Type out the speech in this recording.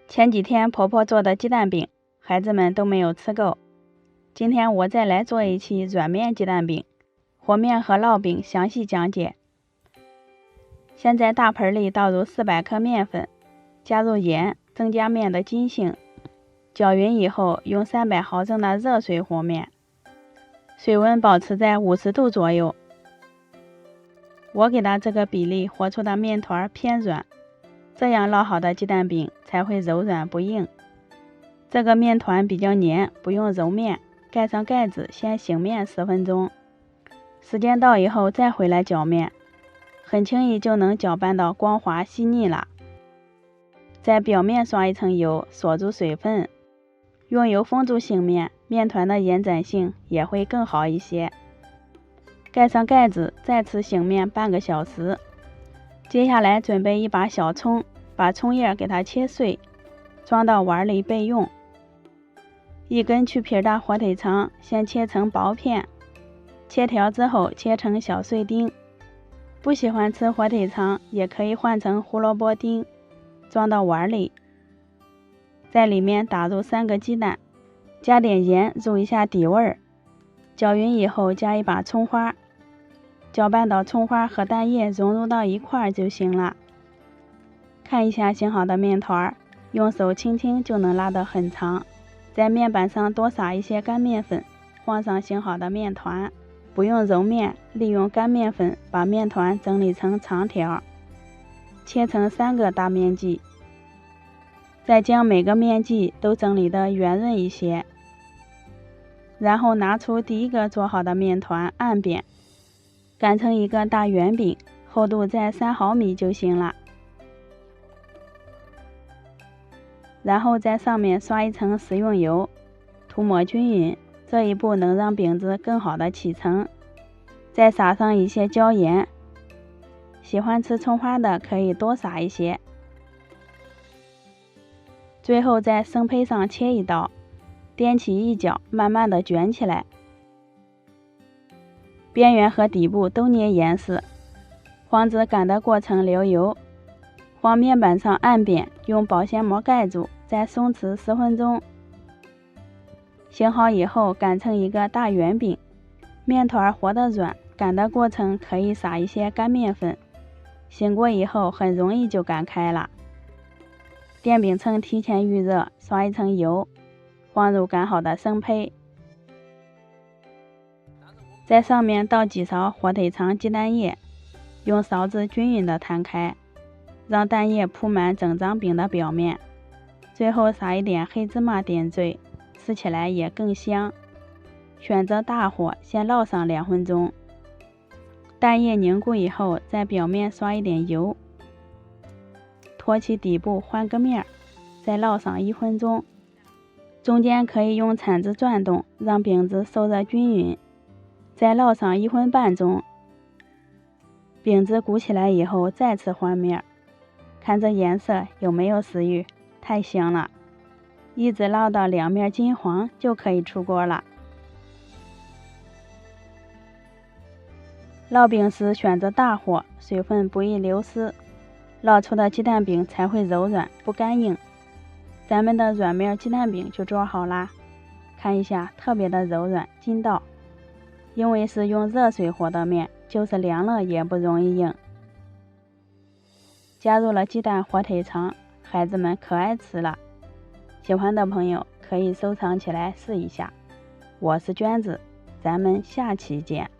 前几天婆婆做的鸡蛋饼，孩子们都没有吃够。今天我再来做一期软面鸡蛋饼，和面和烙饼详细讲解。先在大盆里倒入400克面粉，加入盐，增加面的筋性。搅匀以后，用300毫升的热水和面，水温保持在50度左右。我给它这个比例和出的面团偏软，这样烙好的鸡蛋饼才会柔软不硬。这个面团比较黏，不用揉面，盖上盖子先醒面10分钟。时间到以后再回来搅面，很轻易就能搅拌到光滑细腻了。在表面刷一层油，锁住水分，用油封住醒面，面团的延展性也会更好一些。盖上盖子，再次醒面半个小时。接下来准备一把小葱，把葱叶给它切碎，装到碗里备用。一根去皮的火腿肠先切成薄片，切条之后切成小碎丁。不喜欢吃火腿肠也可以换成胡萝卜丁，装到碗里。在里面打入3个鸡蛋，加点盐入一下底味儿。搅匀以后加一把葱花，搅拌到葱花和蛋液融入到一块儿就行了。看一下醒好的面团，用手轻轻就能拉得很长。在面板上多撒一些干面粉，放上醒好的面团，不用揉面，利用干面粉把面团整理成长条，切成3个大面剂。再将每个面剂都整理得圆润一些。然后拿出第一个做好的面团按扁，擀成一个大圆饼，厚度在3毫米就行了。然后在上面刷一层食用油，涂抹均匀，这一步能让饼子更好的起层。再撒上一些椒盐，喜欢吃葱花的可以多撒一些。最后在生胚上切一刀，踮起一角，慢慢的卷起来，边缘和底部都捏严实，防止擀的过程流油。往面板上按扁，用保鲜膜盖住，再松弛10分钟。醒好以后擀成一个大圆饼，面团和得软，擀的过程可以撒一些干面粉，醒过以后很容易就擀开了。电饼铛提前预热，刷一层油，放入擀好的生胚，在上面倒几勺火腿肠鸡蛋液，用勺子均匀的摊开，让蛋液铺满整张饼的表面，最后撒一点黑芝麻点缀，吃起来也更香。选择大火先烙上2分钟，蛋液凝固以后在表面刷一点油，托起底部换个面，再烙上1分钟。中间可以用铲子转动，让饼子受热均匀，再烙上1分半钟。饼子鼓起来以后再次换面，看这颜色有没有食欲，太香了。一直烙到2面金黄就可以出锅了。烙饼时选择大火，水分不易流失，烙出的鸡蛋饼才会柔软不干硬。咱们的软面鸡蛋饼就做好啦，看一下特别的柔软筋道，因为是用热水和的面，就是凉了也不容易硬。加入了鸡蛋火腿肠，孩子们可爱吃了。喜欢的朋友可以收藏起来试一下。我是娟子，咱们下期见。